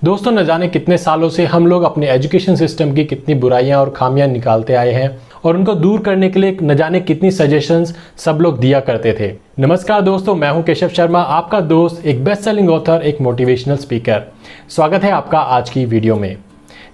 दोस्तों, न जाने कितने सालों से हम लोग अपने एजुकेशन सिस्टम की कितनी बुराइयां और खामियां निकालते आए हैं और उनको दूर करने के लिए न जाने कितनी सजेशंस सब लोग दिया करते थे। नमस्कार दोस्तों, मैं हूं केशव शर्मा, आपका दोस्त, एक बेस्ट सेलिंग ऑथर, एक मोटिवेशनल स्पीकर। स्वागत है आपका आज की वीडियो में।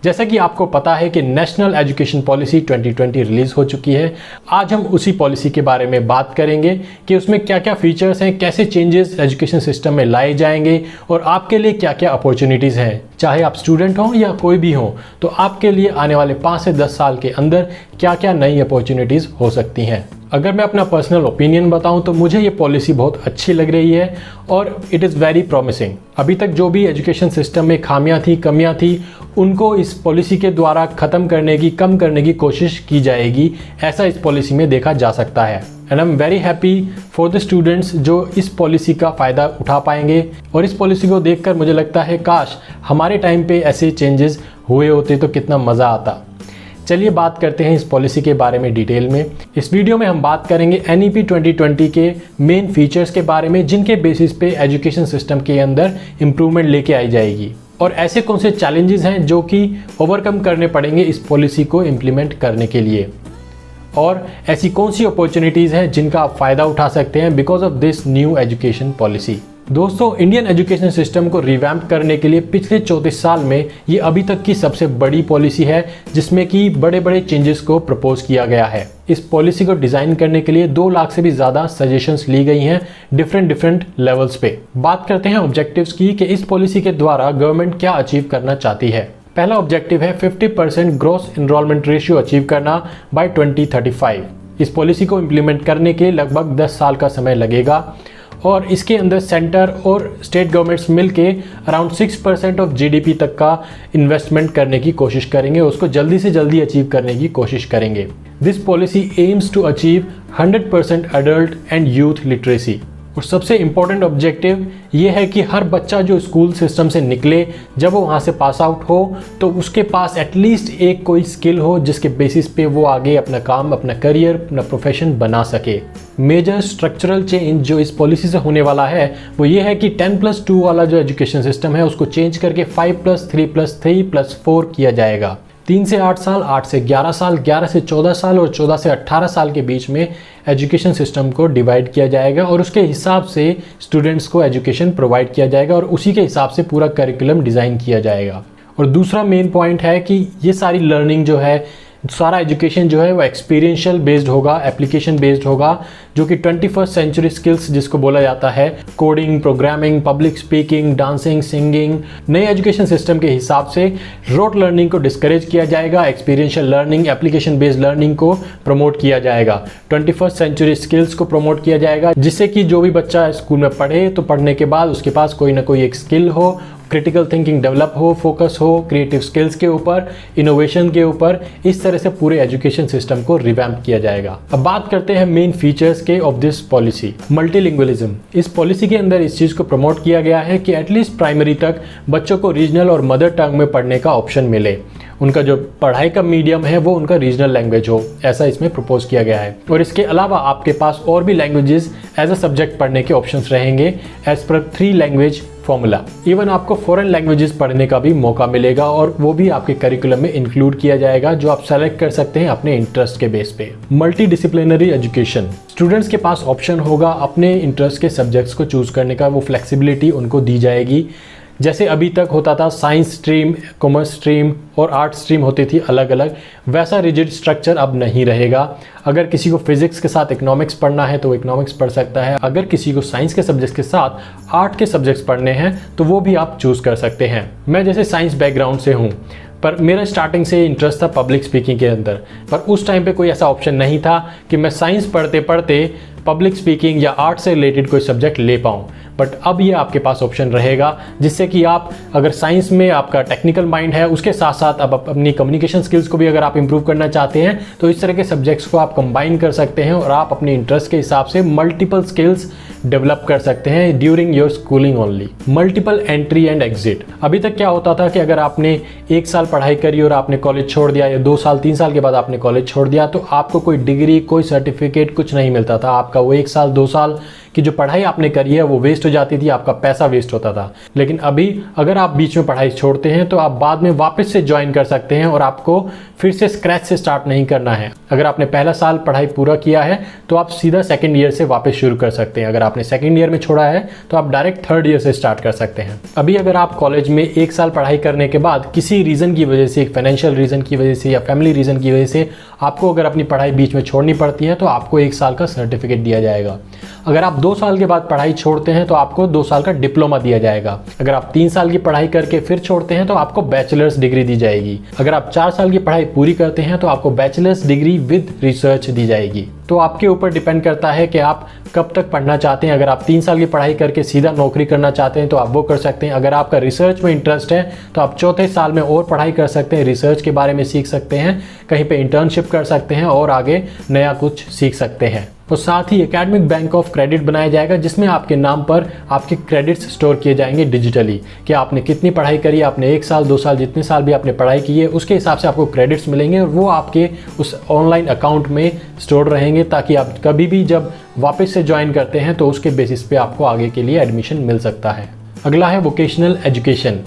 जैसा कि आपको पता है कि नेशनल एजुकेशन पॉलिसी 2020 रिलीज हो चुकी है। आज हम उसी पॉलिसी के बारे में बात करेंगे कि उसमें क्या क्या फीचर्स हैं, कैसे चेंजेस एजुकेशन सिस्टम में लाए जाएंगे और आपके लिए क्या क्या अपॉर्चुनिटीज़ हैं। चाहे आप स्टूडेंट हों या कोई भी हो, तो आपके लिए आने वाले 5 से 10 साल के अंदर क्या क्या नई अपॉर्चुनिटीज़ हो सकती हैं। अगर मैं अपना पर्सनल ओपिनियन बताऊं तो मुझे ये पॉलिसी बहुत अच्छी लग रही है और इट इज़ वेरी प्रॉमिसिंग। अभी तक जो भी एजुकेशन सिस्टम में खामियां थी, कमियां थी, उनको इस पॉलिसी के द्वारा ख़त्म करने की, कम करने की कोशिश की जाएगी, ऐसा इस पॉलिसी में देखा जा सकता है। And I am very happy for the students जो इस पॉलिसी का फ़ायदा उठा पाएंगे। और इस पॉलिसी को देखकर मुझे लगता है काश हमारे टाइम पे ऐसे चेंजेस हुए होते तो कितना मज़ा आता। चलिए बात करते हैं इस पॉलिसी के बारे में डिटेल में। इस वीडियो में हम बात करेंगे NEP 2020 के मेन फीचर्स के बारे में, जिनके बेसिस पे एजुकेशन सिस्टम के अंदर इम्प्रूवमेंट लेके आई जाएगी और ऐसे कौन से चैलेंजेस हैं जो कि ओवरकम करने पड़ेंगे इस पॉलिसी को इम्प्लीमेंट करने के लिए, और ऐसी कौन सी अपॉर्चुनिटीज़ हैं जिनका आप फ़ायदा उठा सकते हैं because of this new education policy. दोस्तों, इंडियन एजुकेशन सिस्टम को रिवैम्प करने के लिए पिछले 34 साल में ये अभी तक की सबसे बड़ी पॉलिसी है जिसमें कि बड़े बड़े चेंजेस को प्रपोज किया गया है। इस पॉलिसी को डिज़ाइन करने के लिए 2 लाख से भी ज़्यादा सजेशंस ली गई हैं डिफरेंट लेवल्स पे। बात करते हैं ऑब्जेक्टिव्स की कि इस पॉलिसी के द्वारा गवर्नमेंट क्या अचीव करना चाहती है। पहला ऑब्जेक्टिव है 50% ग्रॉस एनरोलमेंट रेशियो अचीव करना बाय 2035। इस पॉलिसी को इम्प्लीमेंट करने के लगभग 10 साल का समय लगेगा और इसके अंदर सेंटर और स्टेट गवर्नमेंट्स मिलके अराउंड 6% ऑफ GDP तक का इन्वेस्टमेंट करने की कोशिश करेंगे, उसको जल्दी से जल्दी अचीव करने की कोशिश करेंगे। This policy aims to achieve 100% adult and youth literacy. और सबसे इम्पॉर्टेंट ऑब्जेक्टिव ये है कि हर बच्चा जो स्कूल सिस्टम से निकले, जब वो वहाँ से पास आउट हो तो उसके पास एटलीस्ट एक कोई स्किल हो जिसके बेसिस पे वो आगे अपना काम, अपना करियर, अपना प्रोफेशन बना सके। मेजर स्ट्रक्चरल चेंज जो इस पॉलिसी से होने वाला है वो ये है कि 10+2 वाला जो एजुकेशन सिस्टम है उसको चेंज करके 5+3+3+4 किया जाएगा। 3 से 8 साल, 8 से 11 साल, 11 से 14 साल और 14 से 18 साल के बीच में एजुकेशन सिस्टम को डिवाइड किया जाएगा और उसके हिसाब से स्टूडेंट्स को एजुकेशन प्रोवाइड किया जाएगा और उसी के हिसाब से पूरा करिकुलम डिज़ाइन किया जाएगा। और दूसरा मेन पॉइंट है कि ये सारी लर्निंग जो है, सारा एजुकेशन जो है वो एक्सपीरियंशियल बेस्ड होगा, एप्लीकेशन बेस्ड होगा, जो कि 21st सेंचुरी स्किल्स जिसको बोला जाता है, coding, programming, public speaking, dancing, singing. नए एजुकेशन सिस्टम के हिसाब से रोट लर्निंग को डिस्करेज किया जाएगा, experiential learning, application based learning को प्रमोट किया जाएगा, 21st सेंचुरी स्किल्स को प्रमोट किया जाएगा, जिससे कि जो भी बच्चा स्कूल में पढ़े तो पढ़ने के बाद उसके पास कोई ना कोई एक स्किल हो, क्रिटिकल थिंकिंग डेवलप हो, फोकस हो क्रिएटिव स्किल्स के ऊपर, इनोवेशन के ऊपर। इस तरह से पूरे एजुकेशन सिस्टम को रिवैम्प किया जाएगा। अब बात करते हैं मेन फीचर्स के ऑफ दिस पॉलिसी। मल्टीलिंगुअलिज्म। इस पॉलिसी के अंदर इस चीज़ को प्रमोट किया गया है कि एटलीस्ट प्राइमरी तक बच्चों को रीजनल और मदर टंग में पढ़ने का ऑप्शन मिले। उनका जो पढ़ाई का मीडियम है वो उनका रीजनल लैंग्वेज हो, ऐसा इसमें प्रपोज किया गया है। और इसके अलावा आपके पास और भी लैंग्वेजेस एज अ सब्जेक्ट पढ़ने के ऑप्शंस रहेंगे as per 3 language formula. Even आपको फॉरेन लैंग्वेजेस पढ़ने का भी मौका मिलेगा और वो भी आपके करिकुलम में इंक्लूड किया जाएगा, जो आप सेलेक्ट कर सकते हैं अपने इंटरेस्ट के बेस पे। Multi disciplinary education. स्टूडेंट्स के पास ऑप्शन होगा अपने इंटरेस्ट के सब्जेक्ट्स को चूज करने का, वो फ्लेक्सिबिलिटी उनको दी जाएगी। जैसे अभी तक होता था साइंस स्ट्रीम, कॉमर्स स्ट्रीम और आर्ट स्ट्रीम होती थी अलग अलग, वैसा रिजिड स्ट्रक्चर अब नहीं रहेगा। अगर किसी को फिजिक्स के साथ इकोनॉमिक्स पढ़ना है तो वो इकोनॉमिक्स पढ़ सकता है, अगर किसी को साइंस के सब्जेक्ट्स के साथ आर्ट के सब्जेक्ट्स पढ़ने हैं तो वो भी आप चूज़ कर सकते हैं। मैं जैसे साइंस बैकग्राउंड से हूँ, पर मेरा स्टार्टिंग से इंटरेस्ट था पब्लिक स्पीकिंग के अंदर, पर उस टाइम पे कोई ऐसा ऑप्शन नहीं था कि मैं साइंस पढ़ते पढ़ते पब्लिक स्पीकिंग या आर्ट से रिलेटेड कोई सब्जेक्ट ले पाऊँ। बट अब ये आपके पास ऑप्शन रहेगा, जिससे कि आप अगर साइंस में आपका टेक्निकल माइंड है, उसके साथ साथ अब अपनी कम्युनिकेशन स्किल्स को भी अगर आप इंप्रूव करना चाहते हैं तो इस तरह के सब्जेक्ट्स को आप कंबाइन कर सकते हैं और आप अपने इंटरेस्ट के हिसाब से मल्टीपल स्किल्स डेवलप कर सकते हैं during your schooling only. Multiple entry and exit. अभी तक क्या होता था कि अगर आपने 1 साल पढ़ाई करी और आपने कॉलेज छोड़ दिया, या 2 साल 3 साल के बाद आपने कॉलेज छोड़ दिया, तो आपको कोई डिग्री, कोई सर्टिफिकेट कुछ नहीं मिलता था। आपका वो 1 साल 2 साल कि जो पढ़ाई आपने करी है वो वेस्ट हो जाती थी, आपका पैसा वेस्ट होता था। लेकिन अभी अगर आप बीच में पढ़ाई छोड़ते हैं तो आप बाद में वापस से ज्वाइन कर सकते हैं और आपको फिर से स्क्रैच से स्टार्ट नहीं करना है। अगर आपने पहला साल पढ़ाई पूरा किया है तो आप सीधा सेकेंड ईयर से वापस शुरू कर सकते हैं। अगर आपने सेकेंड ईयर में छोड़ा है तो आप डायरेक्ट थर्ड ईयर से स्टार्ट कर सकते हैं। अभी अगर आप कॉलेज में एक साल पढ़ाई करने के बाद किसी रीज़न की वजह से, एक फाइनेंशियल रीज़न की वजह से या फैमिली रीज़न की वजह से आपको अगर अपनी पढ़ाई बीच में छोड़नी पड़ती है तो आपको 1 साल का सर्टिफिकेट दिया जाएगा। अगर आप 2 साल के बाद पढ़ाई छोड़ते हैं तो आपको 2 साल का डिप्लोमा दिया जाएगा। अगर आप 3 साल की पढ़ाई करके फिर छोड़ते हैं तो आपको बैचलर्स डिग्री दी जाएगी। अगर आप 4 साल की पढ़ाई पूरी करते हैं तो आपको बैचलर्स डिग्री विद रिसर्च दी जाएगी। तो आपके ऊपर डिपेंड करता है कि आप कब तक पढ़ना चाहते हैं। अगर आप 3 साल की पढ़ाई करके सीधा नौकरी करना चाहते हैं तो आप वो कर सकते हैं। अगर आपका रिसर्च में इंटरेस्ट है तो आप चौथे साल में और पढ़ाई कर सकते हैं, रिसर्च के बारे में सीख सकते हैं, कहीं पे इंटर्नशिप कर सकते हैं और आगे नया कुछ सीख सकते हैं। और साथ ही एकेडमिक बैंक ऑफ क्रेडिट बनाया जाएगा जिसमें आपके नाम पर आपके क्रेडिट्स स्टोर किए जाएंगे डिजिटली, कि आपने कितनी पढ़ाई करी, आपने 1 साल 2 साल जितने साल भी आपने पढ़ाई की है उसके हिसाब से आपको क्रेडिट्स मिलेंगे और वो आपके उस ऑनलाइन अकाउंट में स्टोर रहेंगे, ताकि आप कभी भी जब वापस से ज्वाइन करते हैं तो उसके बेसिस पे आपको आगे के लिए एडमिशन मिल सकता है। अगला है वोकेशनल एजुकेशन।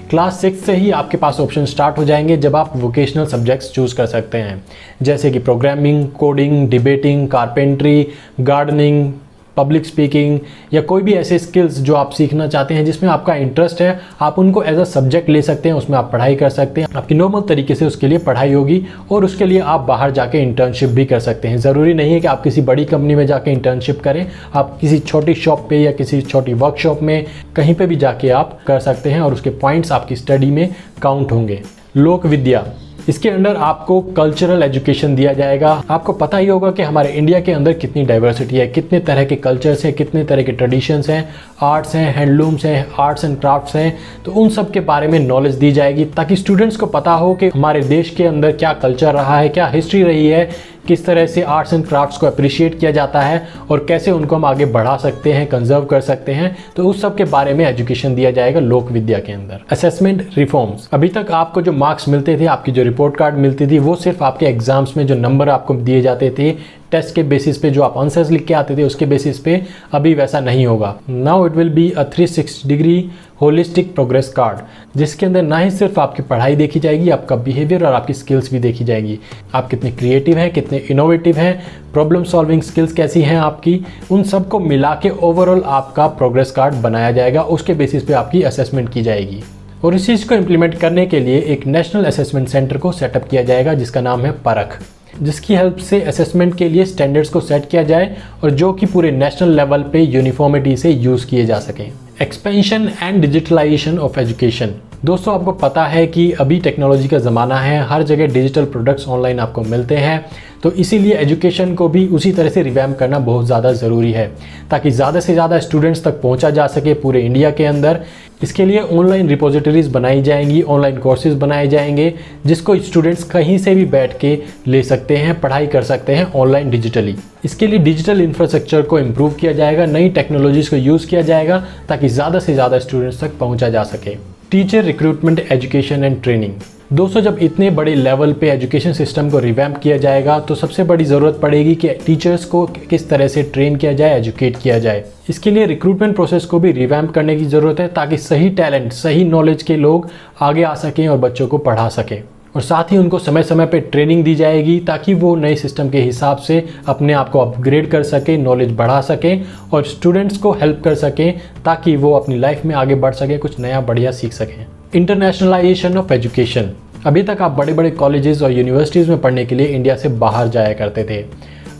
क्लास 6 से ही आपके पास ऑप्शन स्टार्ट हो जाएंगे जब आप वोकेशनल सब्जेक्ट्स चूज़ कर सकते हैं, जैसे कि programming, coding, debating, carpentry, gardening, public speaking या कोई भी ऐसे स्किल्स जो आप सीखना चाहते हैं जिसमें आपका इंटरेस्ट है, आप उनको एज अ सब्जेक्ट ले सकते हैं, उसमें आप पढ़ाई कर सकते हैं। आपकी नॉर्मल तरीके से उसके लिए पढ़ाई होगी और उसके लिए आप बाहर जाके इंटर्नशिप भी कर सकते हैं। ज़रूरी नहीं है कि आप किसी बड़ी कंपनी में जाके इंटर्नशिप करें, आप किसी छोटी शॉप पे या किसी छोटी वर्कशॉप में कहीं पे भी जाके आप कर सकते हैं और उसके पॉइंट्स आपकी स्टडी में काउंट होंगे। लोक विद्या, इसके अंडर आपको कल्चरल एजुकेशन दिया जाएगा। आपको पता ही होगा कि हमारे इंडिया के अंदर कितनी डाइवर्सिटी है, कितने तरह के कल्चर्स हैं, कितने तरह के ट्रेडिशंस हैं, आर्ट्स हैं, हैंडलूम्स हैं, आर्ट्स एंड क्राफ्ट्स हैं। तो उन सब के बारे में नॉलेज दी जाएगी ताकि स्टूडेंट्स को पता हो कि हमारे देश के अंदर क्या कल्चर रहा है, क्या हिस्ट्री रही है, किस तरह से आर्ट्स एंड क्राफ्ट्स को अप्रिशिएट किया जाता है और कैसे उनको हम आगे बढ़ा सकते हैं, कंजर्व कर सकते हैं। तो उस सब के बारे में एजुकेशन दिया जाएगा लोक विद्या के अंदर। असेसमेंट रिफॉर्म्स, अभी तक आपको जो मार्क्स मिलते थे, आपकी जो रिपोर्ट कार्ड मिलती थी, वो सिर्फ आपके एग्जाम्स में जो नंबर आपको दिए जाते थे टेस्ट के बेसिस पे, जो आप आंसर्स लिख के आते थे उसके बेसिस पे, अभी वैसा नहीं होगा। Now it will be a 360 degree holistic progress card, जिसके अंदर ना ही सिर्फ आपकी पढ़ाई देखी जाएगी, आपका बिहेवियर और आपकी स्किल्स भी देखी जाएंगी। आप कितने क्रिएटिव हैं, कितने इनोवेटिव हैं, प्रॉब्लम सॉल्विंग स्किल्स कैसी हैं आपकी, उन सबको मिला के ओवरऑल आपका प्रोग्रेस कार्ड बनाया जाएगा। उसके बेसिस पे आपकी असेसमेंट की जाएगी और इस चीज़ को इम्प्लीमेंट करने के लिए एक नेशनल असेसमेंट सेंटर को सेटअप किया जाएगा जिसका नाम है परख, जिसकी हेल्प से असेसमेंट के लिए स्टैंडर्ड्स को सेट किया जाए और जो कि पूरे नेशनल लेवल पे यूनिफॉर्मिटी से यूज़ किए जा सकें। Expansion and digitalisation of education, दोस्तों आपको पता है कि अभी टेक्नोलॉजी का ज़माना है, हर जगह डिजिटल प्रोडक्ट्स ऑनलाइन आपको मिलते हैं, तो इसीलिए एजुकेशन को भी उसी तरह से रिवैम्प करना बहुत ज़्यादा ज़रूरी है ताकि ज़्यादा से ज़्यादा स्टूडेंट्स तक पहुंचा जा सके पूरे इंडिया के अंदर। इसके लिए ऑनलाइन रिपोजिटरीज बनाई जाएंगी, ऑनलाइन कोर्सेज बनाए जाएंगे जिसको स्टूडेंट्स कहीं से भी बैठ के ले सकते हैं, पढ़ाई कर सकते हैं ऑनलाइन डिजिटली। इसके लिए डिजिटल इंफ्रास्ट्रक्चर को इम्प्रूव किया जाएगा, नई टेक्नोलॉजीज़ को यूज़ किया जाएगा ताकि ज़्यादा से ज़्यादा स्टूडेंट्स तक पहुँचा जा सके। Teacher recruitment, education and training, दोस्तों जब इतने बड़े लेवल पे एजुकेशन सिस्टम को रिवैम्प किया जाएगा तो सबसे बड़ी ज़रूरत पड़ेगी कि टीचर्स को किस तरह से ट्रेन किया जाए, एजुकेट किया जाए। इसके लिए रिक्रूटमेंट प्रोसेस को भी रिवैम्प करने की ज़रूरत है ताकि सही टैलेंट, सही नॉलेज के लोग आगे आ सकें और बच्चों को पढ़ा सकें। और साथ ही उनको समय समय पे ट्रेनिंग दी जाएगी ताकि वो नए सिस्टम के हिसाब से अपने आप को अपग्रेड कर सकें, नॉलेज बढ़ा सकें और स्टूडेंट्स को हेल्प कर सकें ताकि वो अपनी लाइफ में आगे बढ़ सकें, कुछ नया बढ़िया सीख सकें। इंटरनेशनलाइजेशन ऑफ एजुकेशन, अभी तक आप बड़े बड़े कॉलेजेस और यूनिवर्सिटीज़ में पढ़ने के लिए इंडिया से बाहर जाया करते थे।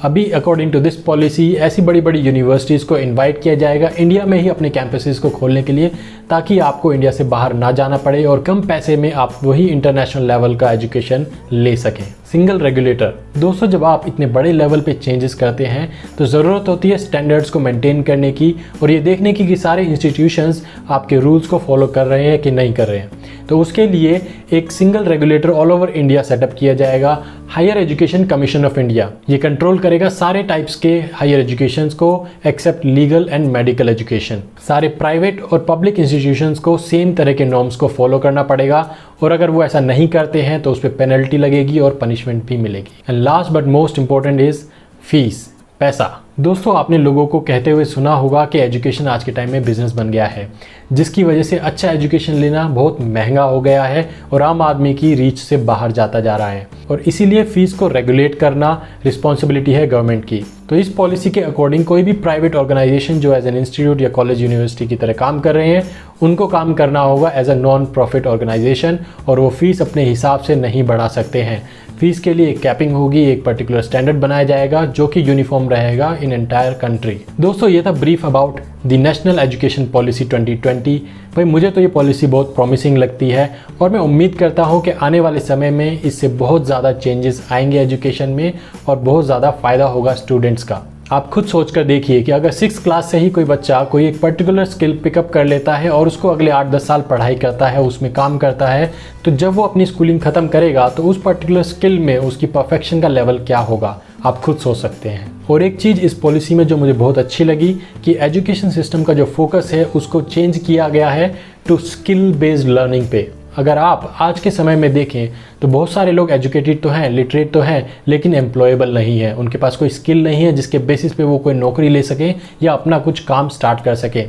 अभी अकॉर्डिंग टू दिस पॉलिसी ऐसी बड़ी बड़ी यूनिवर्सिटीज़ को इनवाइट किया जाएगा इंडिया में ही अपने कैंपसेस को खोलने के लिए ताकि आपको इंडिया से बाहर ना जाना पड़े और कम पैसे में आप वही इंटरनेशनल लेवल का एजुकेशन ले सकें। सिंगल रेगुलेटर, दोस्तों जब आप इतने बड़े लेवल पे चेंजेस करते हैं तो ज़रूरत होती है स्टैंडर्ड्स को मेंटेन करने की और ये देखने की कि सारे इंस्टीट्यूशंस आपके रूल्स को फॉलो कर रहे हैं कि नहीं कर रहे हैं। तो उसके लिए एक single regulator all over India set up किया जाएगा, higher education commission of India. ये कंट्रोल करेगा सारे टाइप्स के हायर एजुकेशंस को except legal and medical education. सारे प्राइवेट और पब्लिक इंस्टीट्यूशंस को सेम तरह के नॉर्म्स को फॉलो करना पड़ेगा और अगर वो ऐसा नहीं करते हैं तो उस पर पेनल्टी लगेगी और पनिशमेंट भी मिलेगी। And last but most important is fees, पैसा। दोस्तों, आपने लोगों को कहते हुए सुना होगा कि एजुकेशन आज के टाइम में बिजनेस बन गया है, जिसकी वजह से अच्छा एजुकेशन लेना बहुत महंगा हो गया है और आम आदमी की रीच से बाहर जाता जा रहा है और इसीलिए फीस को रेगुलेट करना रिस्पॉन्सिबिलिटी है गवर्नमेंट की। तो इस पॉलिसी के अकॉर्डिंग कोई भी प्राइवेट ऑर्गेनाइजेशन जो एज एन इंस्टीट्यूट या कॉलेज यूनिवर्सिटी की तरह काम कर रहे हैं, उनको काम करना होगा as a non profit organisation और वो फीस अपने हिसाब से नहीं बढ़ा सकते हैं। फीस के लिए एक कैपिंग होगी, एक पर्टिकुलर स्टैंडर्ड बनाया जाएगा जो कि यूनिफॉर्म रहेगा इन एंटायर कंट्री। दोस्तों, ये था brief about the national education policy 2020। भाई, मुझे तो ये पॉलिसी बहुत प्रॉमिसिंग लगती है और मैं उम्मीद करता हूँ कि आने वाले समय में इससे बहुत ज़्यादा चेंजेस आएंगे एजुकेशन में और बहुत ज़्यादा फ़ायदा होगा स्टूडेंट्स का। आप खुद सोच कर देखिए कि अगर 6th क्लास से ही कोई बच्चा कोई एक पर्टिकुलर स्किल पिकअप कर लेता है और उसको अगले 8-10 साल पढ़ाई करता है, उसमें काम करता है, तो जब वो अपनी स्कूलिंग ख़त्म करेगा तो उस पर्टिकुलर स्किल में उसकी परफेक्शन का लेवल क्या होगा, आप खुद सोच सकते हैं। और एक चीज़ इस पॉलिसी में जो मुझे बहुत अच्छी लगी कि एजुकेशन सिस्टम का जो फोकस है उसको चेंज किया गया है टू स्किल बेस्ड लर्निंग पे। अगर आप आज के समय में देखें तो बहुत सारे लोग एजुकेटेड तो हैं, लिटरेट तो हैं, लेकिन एम्प्लॉयबल नहीं है, उनके पास कोई स्किल नहीं है जिसके बेसिस पे वो कोई नौकरी ले सके या अपना कुछ काम स्टार्ट कर सके।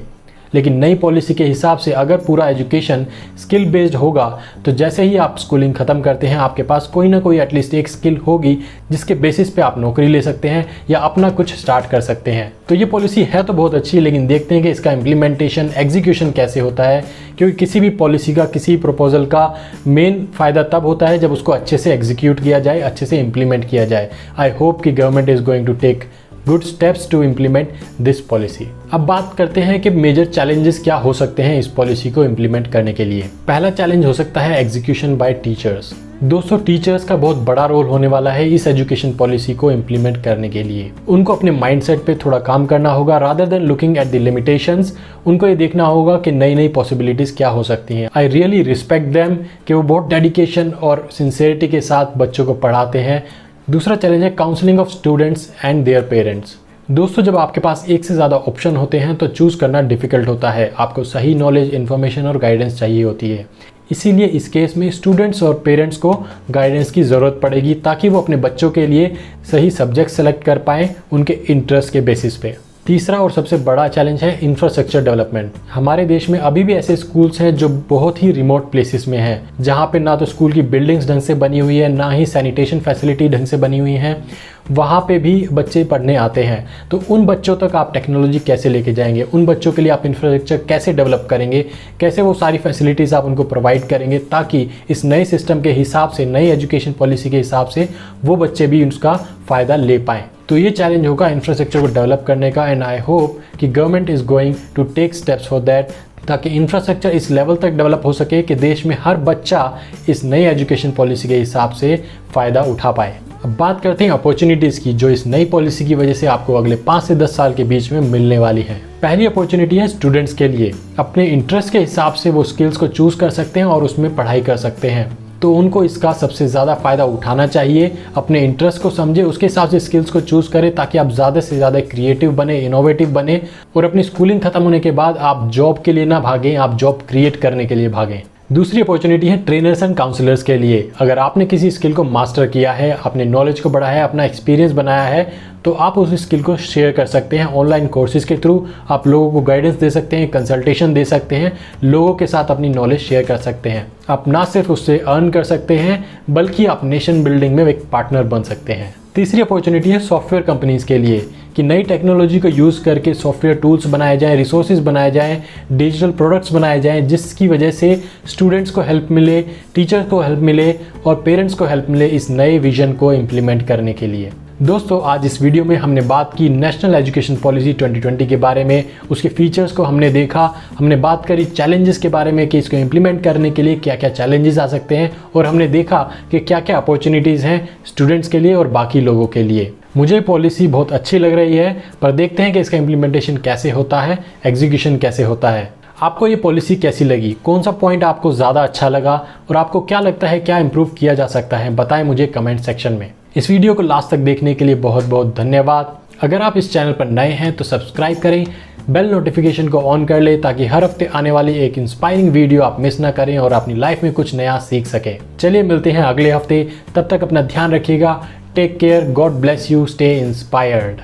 लेकिन नई पॉलिसी के हिसाब से अगर पूरा एजुकेशन स्किल बेस्ड होगा तो जैसे ही आप स्कूलिंग ख़त्म करते हैं आपके पास कोई ना कोई एटलीस्ट एक स्किल होगी जिसके बेसिस पे आप नौकरी ले सकते हैं या अपना कुछ स्टार्ट कर सकते हैं। तो ये पॉलिसी है तो बहुत अच्छी, लेकिन देखते हैं कि इसका इम्प्लीमेंटेशन, एग्जीक्यूशन कैसे होता है, क्योंकि किसी भी पॉलिसी का, किसी प्रपोजल का मेन फ़ायदा तब होता है जब उसको अच्छे से एग्जीक्यूट किया जाए, अच्छे से इम्प्लीमेंट किया जाए। आई होप कि government is going to take good steps to implement this policy. अब बात करते हैं कि मेजर चैलेंजेस क्या हो सकते हैं इस पॉलिसी को इम्प्लीमेंट करने के लिए। पहला चैलेंज हो सकता है एग्जीक्यूशन बाय टीचर्स। दोस्तों, टीचर्स का बहुत बड़ा रोल होने वाला है इस एजुकेशन पॉलिसी को इम्प्लीमेंट करने के लिए। उनको अपने माइंडसेट पे थोड़ा काम करना होगा, rather than looking at the limitations. उनको ये देखना होगा कि नई नई पॉसिबिलिटीज़ क्या हो सकती हैं। आई रियली रिस्पेक्ट देम कि वो बहुत डेडिकेशन और सिंसियरिटी के साथ बच्चों को पढ़ाते हैं। दूसरा चैलेंज है counselling of students and their parents. दोस्तों, जब आपके पास एक से ज़्यादा ऑप्शन होते हैं तो चूज़ करना डिफ़िकल्ट होता है। आपको सही नॉलेज, इन्फॉर्मेशन और गाइडेंस चाहिए होती है। इसीलिए इस केस में स्टूडेंट्स और पेरेंट्स को गाइडेंस की ज़रूरत पड़ेगी ताकि वो अपने बच्चों के लिए सही सब्जेक्ट सेलेक्ट कर पाएँ उनके इंटरेस्ट के बेसिस पे। तीसरा और सबसे बड़ा चैलेंज है इंफ्रास्ट्रक्चर डेवलपमेंट। हमारे देश में अभी भी ऐसे स्कूल्स हैं जो बहुत ही रिमोट प्लेसेस में हैं, जहाँ पे ना तो स्कूल की बिल्डिंग्स ढंग से बनी हुई है, ना ही सैनिटेशन फैसिलिटी ढंग से बनी हुई हैं। वहाँ पे भी बच्चे पढ़ने आते हैं, तो उन बच्चों तक आप टेक्नोलॉजी कैसे लेके जाएंगे, उन बच्चों के लिए आप इंफ्रास्ट्रक्चर कैसे डेवलप करेंगे, कैसे वो सारी फैसिलिटीज़ आप उनको प्रोवाइड करेंगे ताकि इस नए सिस्टम के हिसाब से, नई एजुकेशन पॉलिसी के हिसाब से वो बच्चे भी उसका फ़ायदा ले पाएँ। तो ये चैलेंज होगा इंफ्रास्ट्रक्चर को डेवलप करने का एंड आई होप कि government is going to take steps for that ताकि इंफ्रास्ट्रक्चर इस लेवल तक डेवलप हो सके कि देश में हर बच्चा इस नई एजुकेशन पॉलिसी के हिसाब से फ़ायदा उठा पाए। अब बात करते हैं अपॉर्चुनिटीज़ की जो इस नई पॉलिसी की वजह से आपको अगले 5 से 10 साल के बीच में मिलने वाली है। पहली अपॉर्चुनिटी है स्टूडेंट्स के लिए। अपने इंटरेस्ट के हिसाब से वो स्किल्स को चूज़ कर सकते हैं और उसमें पढ़ाई कर सकते हैं, तो उनको इसका सबसे ज़्यादा फ़ायदा उठाना चाहिए। अपने इंटरेस्ट को समझे, उसके हिसाब से स्किल्स को चूज़ करें ताकि आप ज़्यादा से ज़्यादा क्रिएटिव बने, इनोवेटिव बने और अपनी स्कूलिंग ख़त्म होने के बाद आप जॉब के लिए ना भागें, आप जॉब क्रिएट करने के लिए भागें। दूसरी अपॉर्चुनिटी है ट्रेनर्स एंड काउंसलर्स के लिए। अगर आपने किसी स्किल को मास्टर किया है, अपने नॉलेज को बढ़ाया है, अपना एक्सपीरियंस बनाया है, तो आप उस स्किल को शेयर कर सकते हैं ऑनलाइन कोर्सेज के थ्रू। आप लोगों को गाइडेंस दे सकते हैं, कंसल्टेशन दे सकते हैं, लोगों के साथ अपनी नॉलेज शेयर कर सकते हैं। आप ना सिर्फ उससे अर्न कर सकते हैं बल्कि आप नेशन बिल्डिंग में एक पार्टनर बन सकते हैं। तीसरी अपॉर्चुनिटी है सॉफ्टवेयर कंपनीज़ के लिए कि नई टेक्नोलॉजी को यूज़ करके सॉफ्टवेयर टूल्स बनाए जाएँ, रिसोर्सेज बनाए जाएँ, डिजिटल प्रोडक्ट्स बनाए जाएँ, जिसकी वजह से स्टूडेंट्स को हेल्प मिले, टीचर्स को हेल्प मिले और पेरेंट्स को हेल्प मिले इस नए विजन को इम्प्लीमेंट करने के लिए। दोस्तों, आज इस वीडियो में हमने बात की नेशनल एजुकेशन पॉलिसी 2020 के बारे में, उसके फीचर्स को हमने देखा, हमने बात करी चैलेंजेस के बारे में कि इसको इम्प्लीमेंट करने के लिए क्या क्या चैलेंजेस आ सकते हैं और हमने देखा कि क्या क्या अपॉर्चुनिटीज़ हैं स्टूडेंट्स के लिए और बाकी लोगों के लिए। मुझे पॉलिसी बहुत अच्छी लग रही है, पर देखते हैं कि इसका इम्प्लीमेंटेशन कैसे होता है, एग्जीक्यूशन कैसे होता है। आपको ये पॉलिसी कैसी लगी? कौन सा पॉइंट आपको ज़्यादा अच्छा लगा और आपको क्या लगता है क्या इम्प्रूव किया जा सकता है? बताएं मुझे कमेंट सेक्शन में। इस वीडियो को लास्ट तक देखने के लिए बहुत बहुत धन्यवाद। अगर आप इस चैनल पर नए हैं तो सब्सक्राइब करें, बेल नोटिफिकेशन को ऑन कर लें ताकि हर हफ्ते आने वाली एक इंस्पायरिंग वीडियो आप मिस ना करें और अपनी लाइफ में कुछ नया सीख सकें। चलिए मिलते हैं अगले हफ्ते, तब तक अपना ध्यान रखिएगा। Take care, God bless you, stay inspired.